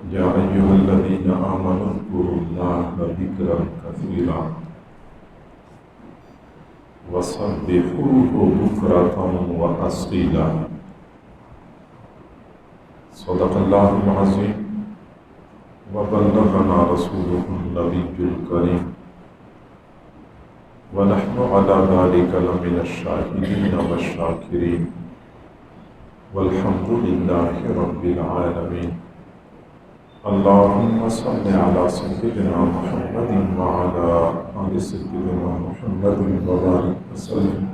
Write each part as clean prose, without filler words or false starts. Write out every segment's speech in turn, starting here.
يا أيها الذين آمنوا اذكروا الله ذكرا كثيرا وسبحوه بكرة وأصيلا. صدق الله العظيم وبلغنا رسوله النبي الكريم ونحن على ذلك لمن الشاهدين والشاكرين والحمد لله رب العالمين. اللهم صل على سيدنا محمد وعلى آل سيدنا محمد وبارك وسلم.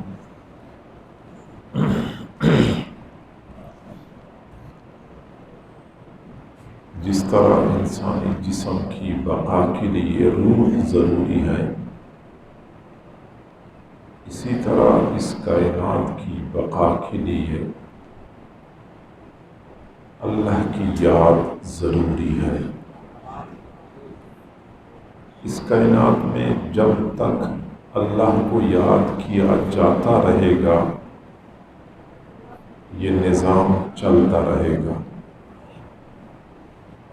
جس طرح انسانی جسم کی بقا کے لیے روح ضروری ہے، اسی طرح اس کائنات کی بقا کے لیے اللہ کی یاد ضروری ہے۔ اس کائنات میں جب تک اللہ کو یاد کیا جاتا رہے گا یہ نظام چلتا رہے گا،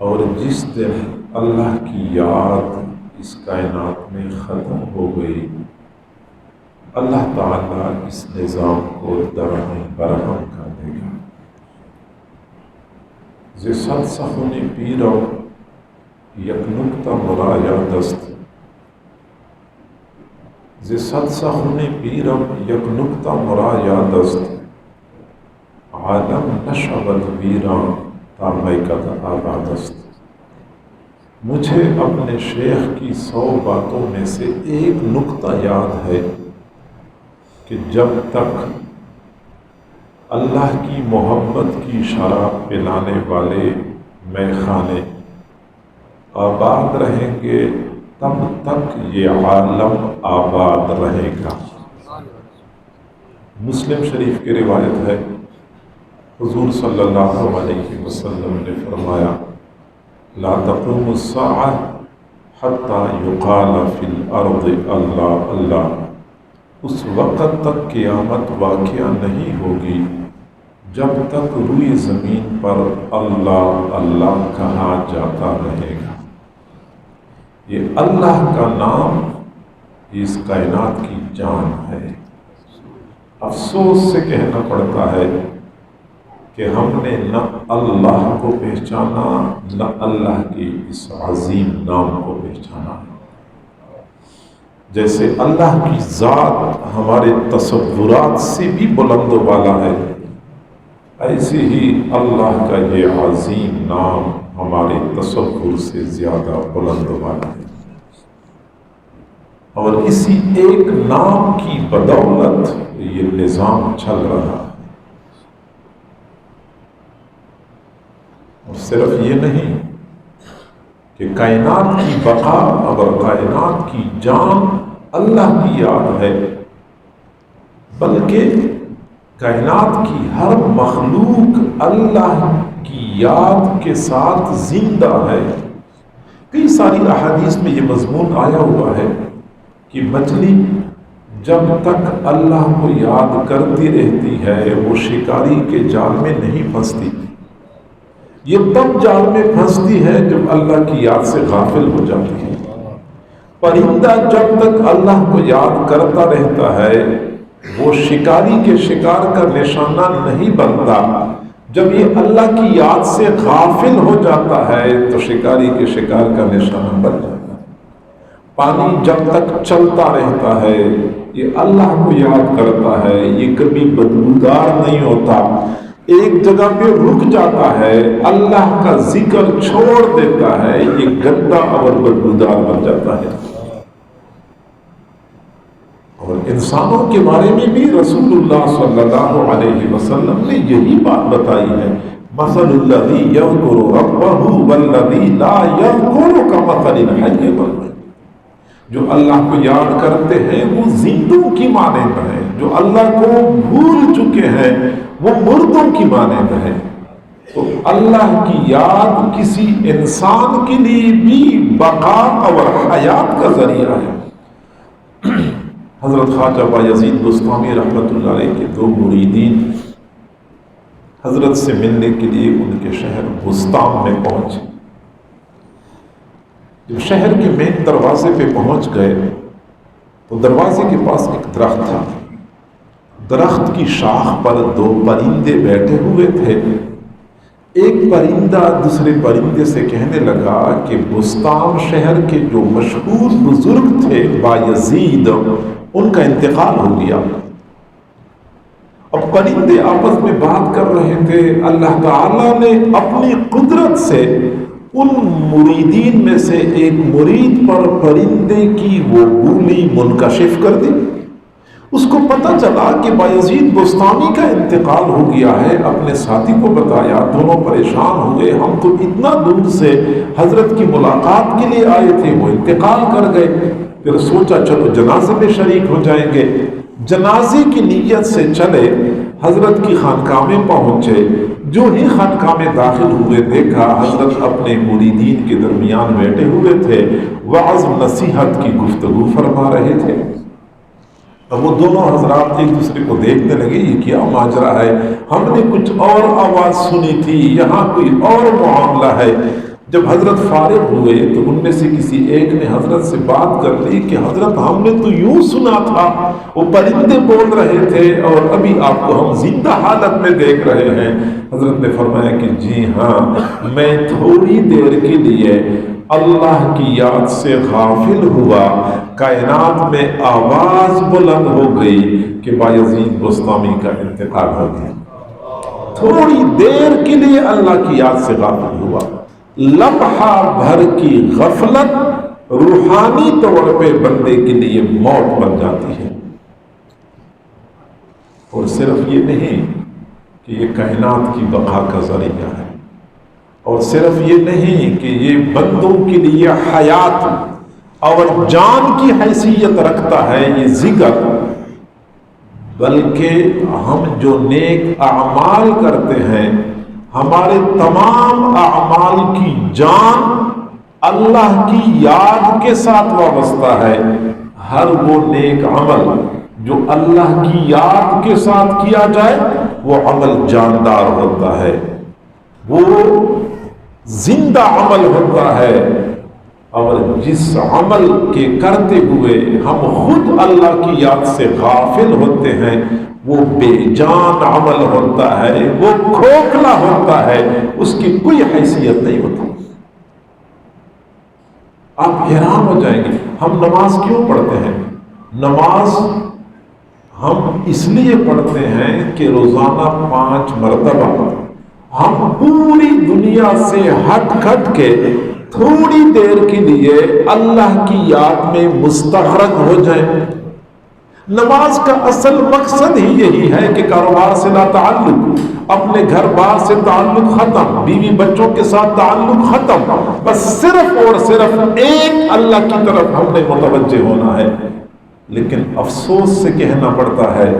اور جس دن اللہ کی یاد اس کائنات میں ختم ہو گئی اللہ تعالیٰ اس نظام کو درہم برہم کر دے گا۔ ز صد سخن پیرو یک نکتہ مرایاد است، ز صد سخن پیرو یک نکتہ مرایاد است، عالم نشود ویران تا میکد آباد است۔ مجھے اپنے شیخ کی 100 باتوں میں سے ایک نکتہ یاد ہے کہ جب تک اللہ کی محبت کی شراب پلانے والے میخانے آباد رہیں گے تب تک یہ عالم آباد رہے گا۔ مسلم شریف کی روایت ہے، حضور صلی اللہ علیہ وسلم نے فرمایا لا تقوم الساعة حتى يقال في الارض اللہ اللہ۔ اس وقت تک قیامت واقعہ نہیں ہوگی جب تک روئے زمین پر اللہ اللہ کہا جاتا رہے گا۔ یہ اللہ کا نام اس کائنات کی جان ہے۔ افسوس سے کہنا پڑتا ہے کہ ہم نے نہ اللہ کو پہچانا نہ اللہ کے اس عظیم نام کو پہچانا۔ جیسے اللہ کی ذات ہمارے تصورات سے بھی بلند و بالا ہے، ایسے ہی اللہ کا یہ عظیم نام ہمارے تصور سے زیادہ بلند و بالا ہے، اور اسی ایک نام کی بدولت یہ نظام چل رہا ہے۔ اور صرف یہ نہیں کہ کائنات کی بقا اور کائنات کی جان اللہ کی یاد ہے، بلکہ کائنات کی ہر مخلوق اللہ کی یاد کے ساتھ زندہ ہے۔ کئی ساری احادیث میں یہ مضمون آیا ہوا ہے کہ مچھلی جب تک اللہ کو یاد کرتی رہتی ہے وہ شکاری کے جال میں نہیں پھنستی، یہ تب جال میں پھنستی ہے جب اللہ کی یاد سے غافل ہو جاتی ہے۔ پرندہ جب تک اللہ کو یاد کرتا رہتا ہے وہ شکاری کے شکار کا نشانہ نہیں بنتا، جب یہ اللہ کی یاد سے غافل ہو جاتا ہے تو شکاری کے شکار کا نشانہ بن جاتا ہے۔ پانی جب تک چلتا رہتا ہے یہ اللہ کو یاد کرتا ہے، یہ کبھی بدبودار نہیں ہوتا، ایک جگہ پہ رک جاتا ہے اللہ کا ذکر چھوڑ دیتا ہے یہ گندا اور بدبودار بن جاتا ہے۔ اور انسانوں کے بارے میں بھی رسول اللہ صلی اللہ علیہ وسلم نے یہی بات بتائی ہے، مثل الذی یذکر ربہ والذی لا یذکر کمثل الحی والمیت۔ جو اللہ کو یاد کرتے ہیں وہ زندوں کی مانند ہے، جو اللہ کو بھول چکے ہیں وہ مردوں کی مانند ہے۔ تو اللہ کی یاد کسی انسان کے لیے بھی بقا اور حیات کا ذریعہ ہے۔ حضرت خواجہ بایزید بستامی رحمۃ اللہ علیہ کے 2 مریدین حضرت سے ملنے کے لیے ان کے شہر بستام میں پہنچے۔ جب شہر کے مین دروازے پہ پہنچ گئے تو دروازے کے پاس ایک درخت تھا. درخت کی شاخ پر دو پرندے بیٹھے ہوئے تھے. ایک پرندہ دوسرے پرندے سے کہنے لگا کہ بستان شہر کے جو مشہور بزرگ تھے بایزید، ان کا انتقال ہو گیا. اب پرندے آپس میں بات کر رہے تھے. اللہ تعالیٰ نے اپنی قدرت سے ان مریدین میں سے ایک مرید پر پرندے کی وہ بولی منکشف کر دی. اس کو پتہ چلا کہ بایزید بستانی کا انتقال ہو گیا ہے. اپنے ساتھی کو بتایا. دونوں پریشان ہوئے. ہم تو اتنا دور سے حضرت کی ملاقات کے لیے آئے تھے، وہ انتقال کر گئے. پھر سوچا چلو جنازے میں شریک ہو جائیں گے. جنازے کی نیت سے چلے. حضرت کی خانقاہ میں پہنچے. جو ہی خانقاہ میں داخل ہوئے دیکھا حضرت اپنے مریدین کے درمیان بیٹھے ہوئے تھے، وعظ نصیحت کی گفتگو فرما رہے تھے. اب وہ دونوں حضرات ایک دوسرے کو دیکھنے لگے، یہ کیا ماجرا ہے؟ ہم نے کچھ اور آواز سنی تھی، یہاں کوئی اور معاملہ ہے. جب حضرت فارغ ہوئے تو ان میں سے کسی ایک نے حضرت سے بات کر لی کہ حضرت ہم نے تو یوں سنا تھا وہ پرندے بول رہے تھے اور ابھی آپ کو ہم زندہ حالت میں دیکھ رہے ہیں. حضرت نے فرمایا کہ جی ہاں، میں تھوڑی دیر کے لیے اللہ کی یاد سے غافل ہوا. کائنات میں آواز بلند ہو گئی کہ بایزید بستامی کا انتقال ہو گیا. تھوڑی دیر کے لیے اللہ کی یاد سے غافل ہوا. لمحہ بھر کی غفلت روحانی طور پہ بندے کے لیے موت بن جاتی ہے. اور صرف یہ نہیں کہ یہ کائنات کی بقا کا ذریعہ ہے، اور صرف یہ نہیں کہ یہ بندوں کے لیے حیات اور جان کی حیثیت رکھتا ہے یہ ذکر، بلکہ ہم جو نیک اعمال کرتے ہیں ہمارے تمام اعمال کی جان اللہ کی یاد کے ساتھ وابستہ ہے. ہر وہ نیک عمل جو اللہ کی یاد کے ساتھ کیا جائے وہ عمل جاندار ہوتا ہے، وہ زندہ عمل ہوتا ہے. اور جس عمل کے کرتے ہوئے ہم خود اللہ کی یاد سے غافل ہوتے ہیں وہ بے جان عمل ہوتا ہے، وہ کھوکھلا ہوتا ہے، اس کی کوئی حیثیت نہیں ہوتی. آپ حیران ہو جائیں گے ہم نماز کیوں پڑھتے ہیں. نماز ہم اس لیے پڑھتے ہیں کہ روزانہ 5 مرتبہ ہم پوری دنیا سے ہٹ کھٹ کے تھوڑی دیر کے لیے اللہ کی یاد میں مستغرق ہو جائیں. نماز کا اصل مقصد ہی یہی ہے کہ کاروبار سے لا تعلق، اپنے گھر بار سے تعلق ختم، بیوی بچوں کے ساتھ تعلق ختم، بس صرف اور صرف ایک اللہ کی طرف ہم نے متوجہ ہونا ہے. لیکن افسوس سے کہنا پڑتا ہے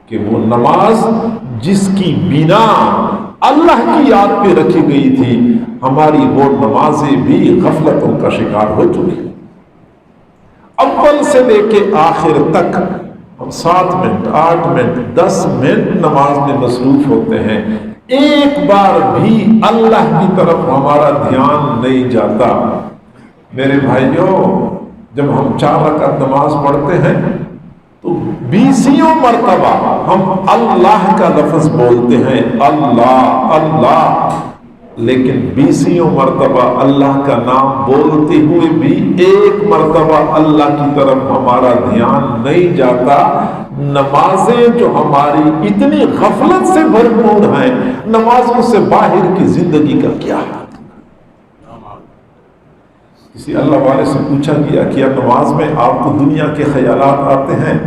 کہ وہ نماز جس کی بنا اللہ کی یاد پہ رکھی گئی تھی، ہماری وہ نمازیں بھی غفلتوں کا شکار ہو چکی. اول سے لے کے آخر تک ہم 7 منٹ 8 منٹ 10 منٹ نماز میں مصروف ہوتے ہیں. ایک بار بھی اللہ کی طرف ہمارا دھیان نہیں جاتا. میرے بھائیوں، جب ہم 4 رکعت نماز پڑھتے ہیں تو 20 مرتبہ ہم اللہ کا لفظ بولتے ہیں، اللہ اللہ، لیکن 20 مرتبہ اللہ کا نام بولتے ہوئے بھی ایک مرتبہ اللہ کی طرف ہمارا دھیان نہیں جاتا. نمازیں جو ہماری اتنی غفلت سے بھرپور ہیں، نمازوں سے باہر کی زندگی کا کیا حال؟ کسی اللہ والے سے پوچھا گیا کیا نماز میں آپ کو دنیا کے خیالات آتے ہیں؟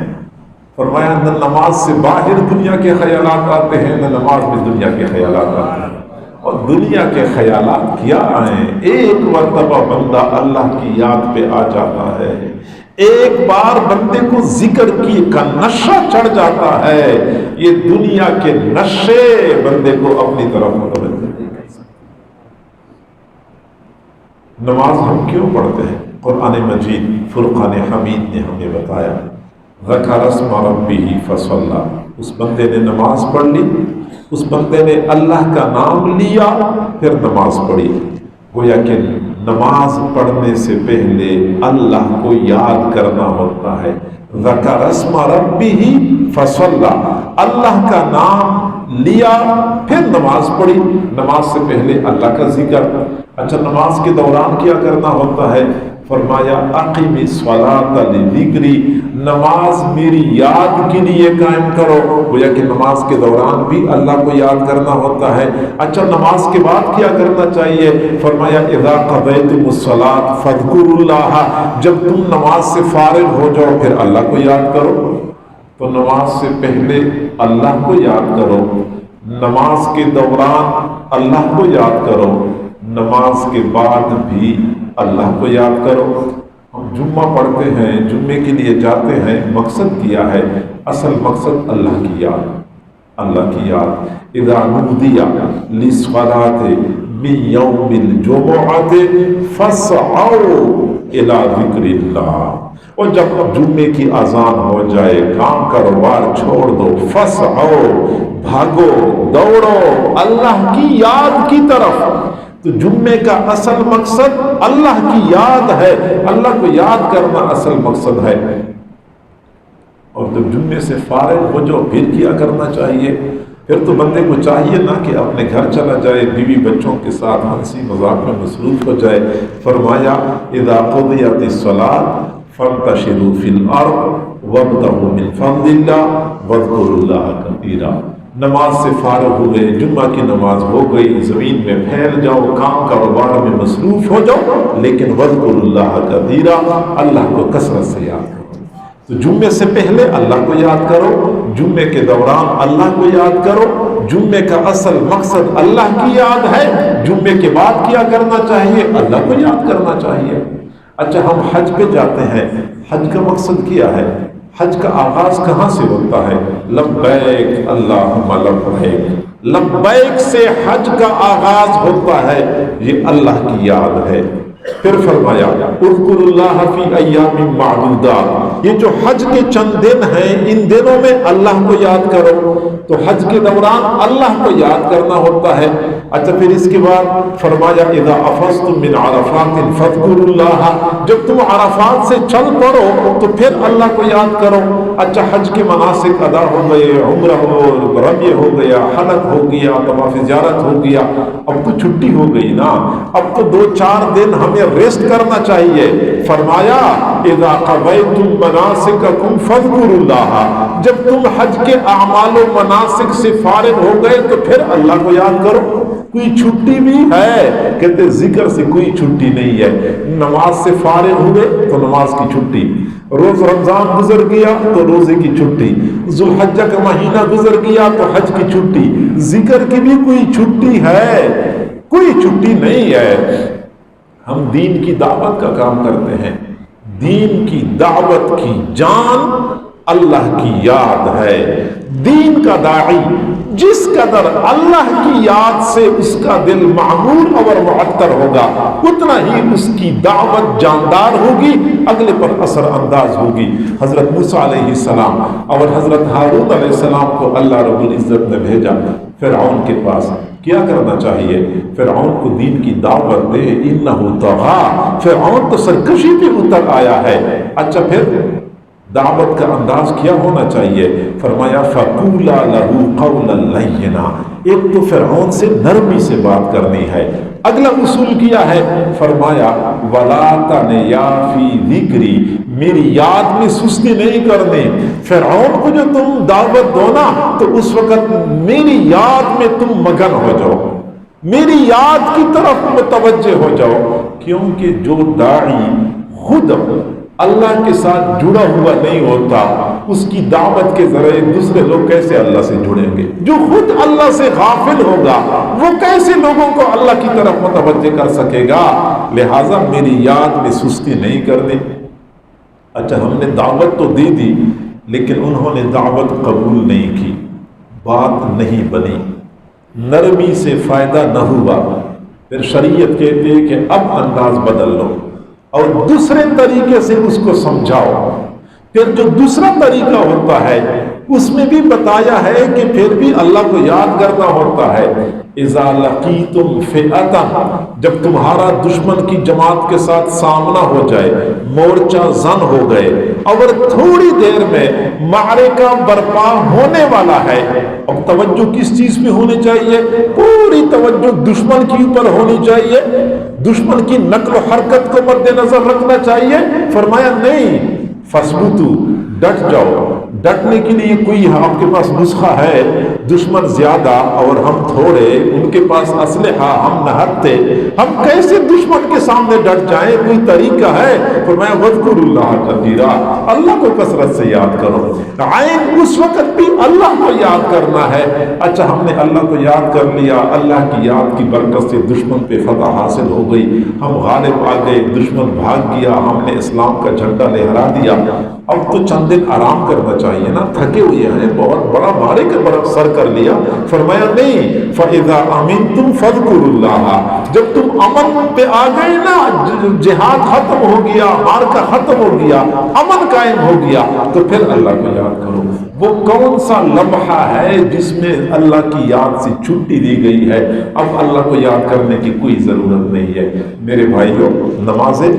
فرمایا نہ نماز سے باہر دنیا کے خیالات آتے ہیں، نہ نماز میں دنیا کے خیالات آتے ہیں. اور دنیا کے خیالات کیا آئیں؟ ایک مرتبہ بندہ اللہ کی یاد پہ آ جاتا ہے، ایک بار بندے کو ذکر کی کا نشہ چڑھ جاتا ہے. یہ دنیا کے نشے بندے کو اپنی طرف متوجہ نہیں کر سکتے. نماز ہم کیوں پڑھتے ہیں؟ قرآن مجید فرقان حمید نے ہمیں بتایا، ذکر اسم ربہ فصلی. اس بندے نے نماز پڑھ لی، اس بندے نے اللہ کا نام لیا پھر نماز پڑھی. گویا کہ نماز پڑھنے سے پہلے اللہ کو یاد کرنا ہوتا ہے. ذکر اسم ربہ فصلی، اللہ کا نام لیا پھر نماز پڑھی. نماز سے پہلے اللہ کا ذکر. اچھا نماز کے دوران کیا کرنا ہوتا ہے؟ فرمایا اقیم الصلاۃ لذکری، نماز میری یاد کے لیے قائم کرو. گویا کہ نماز کے دوران بھی اللہ کو یاد کرنا ہوتا ہے. اچھا نماز کے بعد کیا کرنا چاہیے؟ فرمایا اذا قضیتم الصلاۃ فاذکروا اللہ، جب تم نماز سے فارغ ہو جاؤ پھر اللہ کو یاد کرو. تو نماز سے پہلے اللہ کو یاد کرو، نماز کے دوران اللہ کو یاد کرو، نماز کے بعد بھی اللہ کو یاد کرو. ہم جمعہ پڑھتے ہیں، جمعے کے لیے جاتے ہیں، مقصد کیا ہے؟ اصل مقصد اللہ کی یاد، اللہ کی یاد. اذا نودی للصلاۃ من یوم الجمعۃ فاسعوا الی ذکر اللہ. اور جب جمعے کی اذان ہو جائے کام کاروبار چھوڑ دو، فاسعوا، بھاگو دوڑو اللہ کی یاد کی طرف. تو جمعے کا اصل مقصد اللہ کی یاد ہے، اللہ کو یاد کرنا اصل مقصد ہے. اور جب جمعے سے فارغ ہو جو پھر کیا کرنا چاہیے؟ پھر تو بندے کو چاہیے نا کہ اپنے گھر چلا جائے، بیوی بچوں کے ساتھ ہنسی مذاق میں مصروف ہو جائے. فرمایا اذا قضیت الصلاۃ فانتشروا فی الارض وابتغوا من فضل اللہ واذکروا اللہ کثیرا. نماز سے فارغ ہوئے، جمعہ کی نماز ہو گئی، زمین میں پھیل جاؤ، کام کاروبار میں مصروف ہو جاؤ، لیکن واذکروا اللہ کثیرا، اللہ کو کثرت سے یاد کرو. تو جمعے سے پہلے اللہ کو یاد کرو، جمعے کے دوران اللہ کو یاد کرو. جمعے کا اصل مقصد اللہ کی یاد ہے. جمعے کے بعد کیا کرنا چاہیے؟ اللہ کو یاد کرنا چاہیے. اچھا ہم حج پہ جاتے ہیں، حج کا مقصد کیا ہے؟ حج کا آغاز کہاں سے ہوتا ہے؟ لبیک اللہم لبیک، لبیک سے حج کا آغاز ہوتا ہے. یہ اللہ کی یاد ہے. پھر فرمایا اذکروا اللہ فی ایام معدودات، یہ جو حج کے چند دن ہیں ان دنوں میں اللہ کو یاد کرو. تو حج کے دوران اللہ کو یاد کرنا ہوتا ہے. اچھا پھر اس کے بعد فرمایا اذا افضتم من عرفات فاذکروا اللہ، جب تم عرفات سے چل پڑو تو پھر اللہ کو یاد کرو. اچھا حج کے مناسک ادا ہو گئے، عمرہ ہو، رمی ہو گیا، حلق ہو گیا، طواف زیارت ہو گیا. اب تو چھٹی ہو گئی نا، اب تو 2-4 دن ہمیں ریسٹ کرنا چاہیے. فرمایا اذا قضیتم مناسککم فاذکروا اللہ، جب تم حج کے اعمال و مناسک سے فارغ ہو گئے تو پھر اللہ کو یاد کرو. کوئی چھٹی بھی ہے؟ کہتے ذکر سے کوئی چھٹی نہیں ہے. نماز سے فارغ ہوئے تو نماز کی چھٹی، روز رمضان گزر گیا تو روزے کی چھٹی، ذوالحجہ کا مہینہ گزر گیا تو حج کی چھٹی. ذکر کی بھی کوئی چھٹی ہے؟ کوئی چھٹی نہیں ہے. ہم دین کی دعوت کا کام کرتے ہیں، دین کی دعوت کی جان اللہ کی یاد ہے. دین کا داعی جس قدر اللہ کی یاد سے اس کا دل معمور اور معطر ہوگا، اتنا ہی اس کی دعوت جاندار ہوگی، اگلے پر اثر انداز ہوگی. حضرت موسیٰ علیہ السلام اور حضرت ہارون علیہ السلام کو اللہ رب العزت نے بھیجا فرعون کے پاس. کیا کرنا چاہیے؟ فرعون کو دین کی دعوت دے. انہ طغیٰ، فرعون تو سرکشی پہ اتر آیا ہے. اچھا پھر دعوت کا انداز کیا ہونا چاہیے؟ فرمایا فَقُولَا لَهُ قَوْلًا لَيِّنًا، ایک تو فرعون سے نرمی سے بات کرنی ہے. اگلا اصول کیا ہے؟ فرمایا وَلَا تَنْيَا فِي ذِكْرِي، میری یاد میں سستی نہیں کرنی. فرعون کو جو تم دعوت دو نا تو اس وقت میری یاد میں تم مگن ہو جاؤ، میری یاد کی طرف متوجہ ہو جاؤ. کیونکہ جو داعی خود اللہ کے ساتھ جڑا ہوا نہیں ہوتا، اس کی دعوت کے ذریعے دوسرے لوگ کیسے اللہ سے جڑیں گے؟ جو خود اللہ سے غافل ہوگا وہ کیسے لوگوں کو اللہ کی طرف متوجہ کر سکے گا؟ لہٰذا میری یاد میں سستی نہیں کرنی. اچھا ہم نے دعوت تو دے دی لیکن انہوں نے دعوت قبول نہیں کی، بات نہیں بنی، نرمی سے فائدہ نہ ہوا. پھر شریعت کہتے ہیں کہ اب انداز بدل لو اور دوسرے طریقے سے اس کو سمجھاؤ. پھر جو دوسرا طریقہ ہوتا ہے اس میں بھی بتایا ہے کہ پھر بھی اللہ کو یاد کرنا ہوتا ہے. اذا لقیتم فئتا، جب تمہارا دشمن کی جماعت کے ساتھ سامنا ہو جائے، مورچہ زن ہو گئے، اور تھوڑی دیر میں معرکہ برپا ہونے والا ہے، اب توجہ کس چیز پہ ہونی چاہیے؟ پوری توجہ دشمن کے اوپر ہونی چاہیے، دشمن کی نقل و حرکت کو مد نظر رکھنا چاہیے۔ فرمایا نہیں، فثبتوا، ڈٹ جاؤ۔ ڈٹنے کے لیے کوئی آپ کے پاس نسخہ ہے؟ دشمن زیادہ اور ہم تھوڑے، ان کے پاس اسلحہ، ہم نہتے، ہم کیسے دشمن کے سامنے ڈٹ جائیں؟ کوئی طریقہ ہے؟ فرمایا وَاذْكُرُوا اللَّهَ كَثِيرًا، اللہ کو کثرت سے یاد کرو۔ عین اس وقت بھی اللہ کو یاد کرنا ہے۔ اچھا، ہم نے اللہ کو یاد کر لیا، اللہ کی یاد کی برکت سے دشمن پہ فتح حاصل ہو گئی، ہم غالب آ گئے، دشمن بھاگ گیا، ہم نے اسلام کا جھنڈا لہرا دیا، اب تو چند دن آرام کرنا چاہیے نا، تھکے ہوئے ہیں، بہت بڑا مارے کا بڑا سر کر لیا۔ فرمایا نہیں، فَإِذَا أَمِنْتُمْ فَاذْكُرُوا اللَّهَ، جب تم امن پہ آ گئے نا، جہاد ختم ہو گیا، مارکا ختم ہو گیا، امن قائم ہو گیا، تو پھر اللہ کو یاد کرو۔ وہ کون سا لمحہ ہے جس میں اللہ کی یاد سے چھٹی دی گئی ہے؟ اب اللہ کو یاد کرنے کی کوئی ضرورت نہیں ہے۔ میرے بھائیوں، نمازیں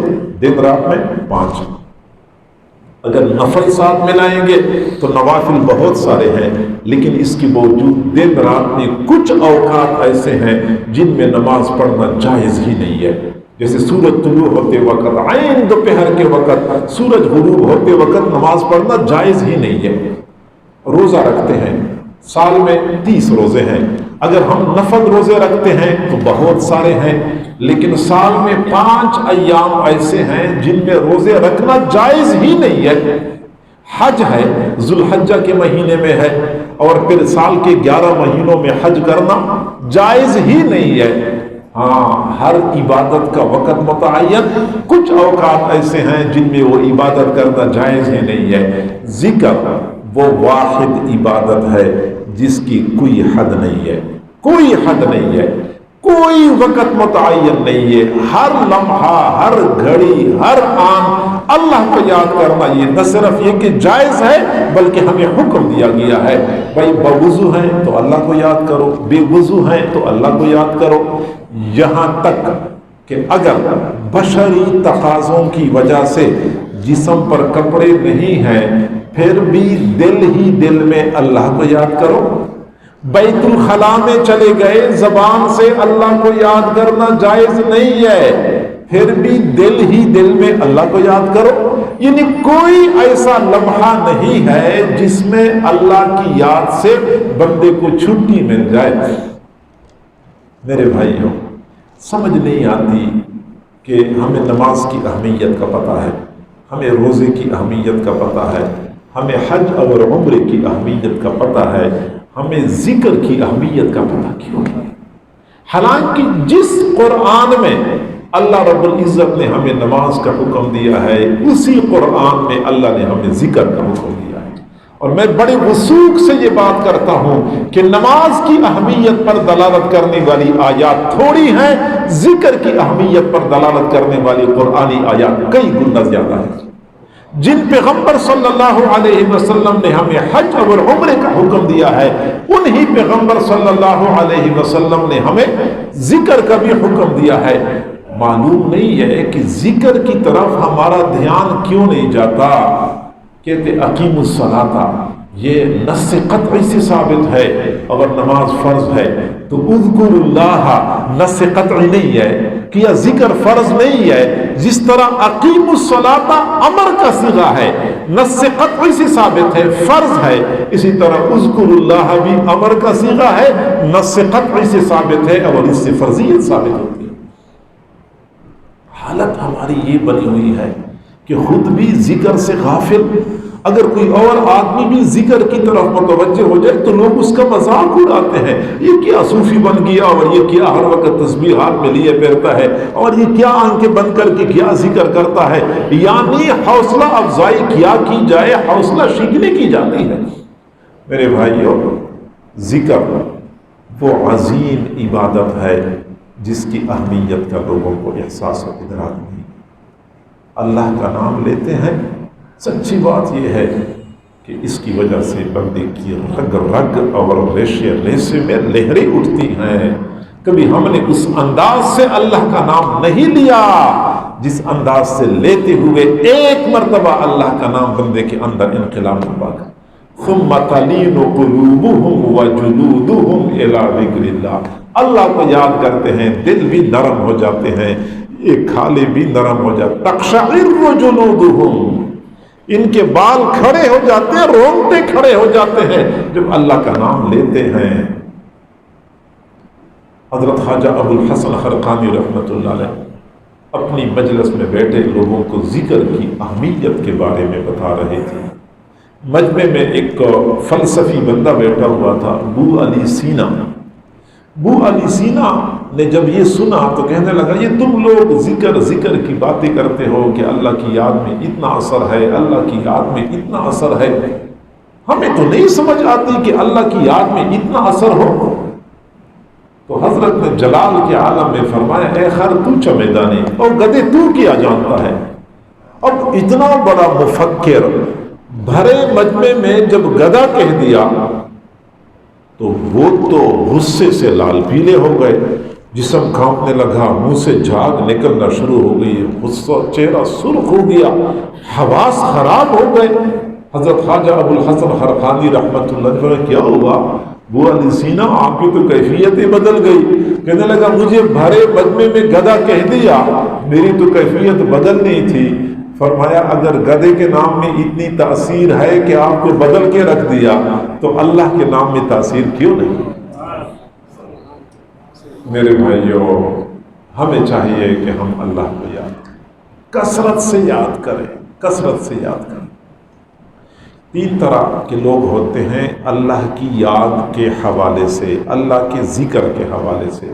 دن رات میں 5، اگر نفل ساتھ ملائیں گے تو نوافل بہت سارے ہیں، لیکن اس کے باوجود دن رات میں کچھ اوقات ایسے ہیں جن میں نماز پڑھنا جائز ہی نہیں ہے۔ جیسے سورج طلوع ہوتے وقت، عین دوپہر کے وقت، سورج غروب ہوتے وقت نماز پڑھنا جائز ہی نہیں ہے۔ روزہ رکھتے ہیں، سال میں 30 روزے ہیں، اگر ہم نفل روزے رکھتے ہیں تو بہت سارے ہیں، لیکن سال میں 5 ایام ایسے ہیں جن میں روزے رکھنا جائز ہی نہیں ہے۔ حج ہے، ذوالحجہ کے مہینے میں ہے، اور پھر سال کے 11 مہینوں میں حج کرنا جائز ہی نہیں ہے۔ ہاں، ہر عبادت کا وقت متعین، کچھ اوقات ایسے ہیں جن میں وہ عبادت کرنا جائز ہی نہیں ہے۔ ذکر وہ واحد عبادت ہے جس کی کوئی حد نہیں ہے، کوئی حد نہیں ہے، کوئی وقت متعین نہیں ہے۔ ہر لمحہ، ہر گھڑی، ہر آن اللہ کو یاد کرنا، یہ نہ صرف یہ کہ جائز ہے بلکہ ہمیں حکم دیا گیا ہے، بھائی بوضو ہیں تو اللہ کو یاد کرو، بے وضو ہیں تو اللہ کو یاد کرو۔ یہاں تک کہ اگر بشری تقاضوں کی وجہ سے جسم پر کپڑے نہیں ہیں، پھر بھی دل ہی دل میں اللہ کو یاد کرو۔ بیت الخلاء میں چلے گئے، زبان سے اللہ کو یاد کرنا جائز نہیں ہے، پھر بھی دل ہی دل میں اللہ کو یاد کرو۔ یعنی کوئی ایسا لمحہ نہیں ہے جس میں اللہ کی یاد سے بندے کو چھٹی مل جائے۔ میرے بھائیوں، سمجھ نہیں آتی کہ ہمیں نماز کی اہمیت کا پتہ ہے، ہمیں روزے کی اہمیت کا پتہ ہے، ہمیں حج اور عمرے کی اہمیت کا پتہ ہے، ہمیں ذکر کی اہمیت کا پتہ کیوں نہیں؟ حالانکہ جس قرآن میں اللہ رب العزت نے ہمیں نماز کا حکم دیا ہے، اسی قرآن میں اللہ نے ہمیں ذکر کا حکم دیا ہے۔ اور میں بڑے وثوق سے یہ بات کرتا ہوں کہ نماز کی اہمیت پر دلالت کرنے والی آیات تھوڑی ہیں، ذکر کی اہمیت پر دلالت کرنے والی قرآنی آیات کئی گنا زیادہ ہیں۔ جن پیغمبر صلی اللہ علیہ وسلم نے ہمیں حج اور عمرے کا حکم دیا ہے، انہی پیغمبر صلی اللہ علیہ وسلم نے ہمیں ذکر کا بھی حکم دیا ہے۔ معلوم نہیں ہے کہ ذکر کی طرف ہمارا دھیان کیوں نہیں جاتا۔ کہتے اقیم الصلاۃ، یہ نص قطعی سے ثابت ہے، اگر نماز فرض ہے تو اذکر اللہ نص قطعی نہیں ہے، کیا ذکر فرض نہیں ہے۔ جس طرح اقیم الصلاۃ امر کا صیغہ ہے، نص قطعی سے ثابت ہے، فرض ہے، اسی طرح اذکر اللہ بھی امر کا صیغہ ہے، نص قطعی سے ثابت ہے اور اس سے فرضیت ثابت ہوتی ہے۔ حالت ہماری یہ بنی ہوئی ہے کہ خود بھی ذکر سے غافل، اگر کوئی اور آدمی بھی ذکر کی طرف متوجہ ہو جائے تو لوگ اس کا مذاق اڑاتے ہیں، یہ کیا صوفی بن گیا، اور یہ کیا ہر وقت تسبیح ہاتھ میں لیے پھرتا ہے، اور یہ کیا آنکھیں بند کر کے کیا ذکر کرتا ہے۔ یعنی حوصلہ افزائی کیا کی جائے، حوصلہ شکنی کی جاتی ہے۔ میرے بھائیوں، ذکر وہ عظیم عبادت ہے جس کی اہمیت کا لوگوں کو احساس و ادراک نہیں۔ اللہ کا نام لیتے ہیں، سچی بات یہ ہے کہ اس کی وجہ سے بندے کی رگ رگ اور ریشے ریشے میں لہریں اٹھتی ہیں، کبھی ہم نے اس انداز سے اللہ کا نام نہیں لیا جس انداز سے لیتے ہوئے ایک مرتبہ اللہ کا نام بندے کے اندر انقلاب ہوا گا۔ ثم تلین قلوبهم وجلودهم الى ذکر اللہ، اللہ کو یاد کرتے ہیں دل بھی نرم ہو جاتے ہیں، یہ کھالے بھی نرم ہو جاتے، تقشعر جلودهم، ان کے بال کھڑے ہو جاتے ہیں، رونگٹے کھڑے ہو جاتے ہیں جب اللہ کا نام لیتے ہیں۔ حضرت خواجہ ابو الحسن خرقانی رحمۃ اللہ علیہ اپنی مجلس میں بیٹھے لوگوں کو ذکر کی اہمیت کے بارے میں بتا رہے تھے۔ مجمع میں ایک فلسفی بندہ بیٹھا ہوا تھا، بو علی سینا۔ بو علی سینا نے جب یہ سنا تو کہنے لگا یہ تم لوگ ذکر کی باتیں کرتے ہو کہ اللہ کی یاد میں اتنا اثر ہے، اللہ کی یاد میں اتنا اثر ہے، ہمیں تو نہیں سمجھ آتی کہ اللہ کی یاد میں اتنا اثر ہو۔ تو حضرت نے جلال کے عالم میں فرمایا، اے خر تو چمیدانی اور گدے تو کیا جانتا ہے۔ اب اتنا بڑا مفکر بھرے مجمع میں جب گدا کہہ دیا تو وہ تو غصے سے لال پیلے ہو گئے، جسم کانپنے لگا، منہ سے جھاگ نکلنا شروع ہو گئی، غصہ چہرہ سرخ ہو گیا، حواس خراب ہو گئے۔ حضرت خواجہ ابو الحسن خرقانی رحمۃ اللہ علیہ کیا ہوا؟ بو علی سینا آپ کی تو کیفیتیں بدل گئی۔ کہنے لگا مجھے بھرے مجمع میں گدا کہہ دیا، میری تو کیفیت بدلنی تھی۔ فرمایا اگر گدے کے نام میں اتنی تاثیر ہے کہ آپ کو بدل کے رکھ دیا تو اللہ کے نام میں تاثیر کیوں نہیں؟ میرے بھائیوں، ہمیں چاہیے کہ ہم اللہ کو کثرت سے یاد کریں، کثرت سے یاد کریں۔ تین طرح کے لوگ ہوتے ہیں اللہ کی یاد کے حوالے سے، اللہ کے ذکر کے حوالے سے۔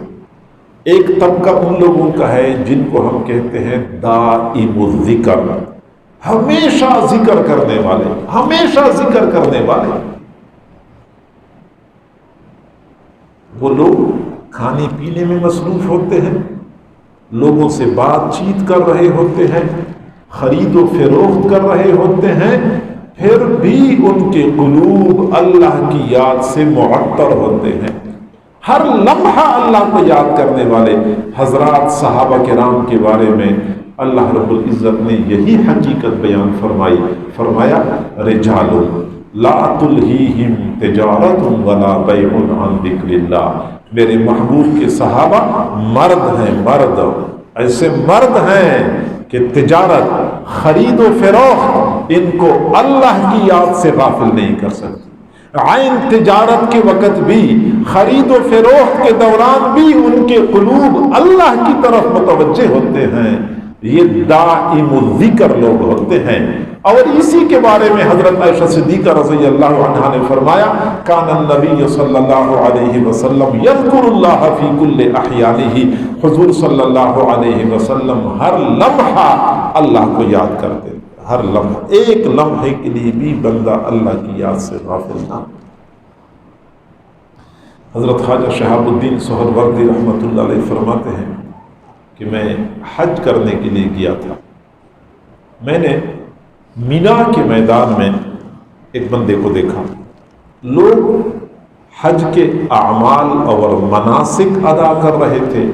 ایک طبقہ ان لوگوں کا ہے جن کو ہم کہتے ہیں دائم الذکر، ہمیشہ ذکر کرنے والے، ہمیشہ ذکر کرنے والے۔ وہ لوگ کھانے پینے میں مصروف ہوتے ہیں، لوگوں سے بات چیت کر رہے ہوتے ہیں، خرید و فروخت کر رہے ہوتے ہیں، پھر بھی ان کے قلوب اللہ کی یاد سے معطر ہوتے ہیں، ہر لمحہ اللہ کو یاد کرنے والے۔ حضرات صحابہ کرام کے بارے میں اللہ رب العزت نے یہی حقیقت بیان فرمائی، فرمایا رجال لا تلہیہم تجارت ولا بیع عن ذکر اللہ۔ میرے محبوب کے صحابہ مرد ہیں، مرد ایسے مرد ہیں کہ تجارت، خرید و فروخت ان کو اللہ کی یاد سے غافل نہیں کر سکتی۔ عین تجارت کے وقت بھی، خرید و فروخت کے دوران بھی ان کے قلوب اللہ کی طرف متوجہ ہوتے ہیں۔ یہ دائم الذکر لوگ ہوتے ہیں۔ اور اسی کے بارے میں حضرت عائشہ صدیقہ رضی اللہ عنہا نے فرمایا کان النبی صلی اللہ علیہ وسلم یذکر اللہ فی کل احیانہ، حضور صلی اللہ علیہ وسلم ہر لمحہ اللہ کو یاد کرتے، ہر لمحہ، ایک لمحے کے لیے بھی بندہ اللہ کی یاد سے غافل نہ۔ حضرت خواجہ شہاب الدین سہروردی رحمۃ اللہ علیہ فرماتے ہیں کہ میں حج کرنے کے لیے گیا تھا، میں نے مینا کے میدان میں ایک بندے کو دیکھا، لوگ حج کے اعمال اور مناسک ادا کر رہے تھے،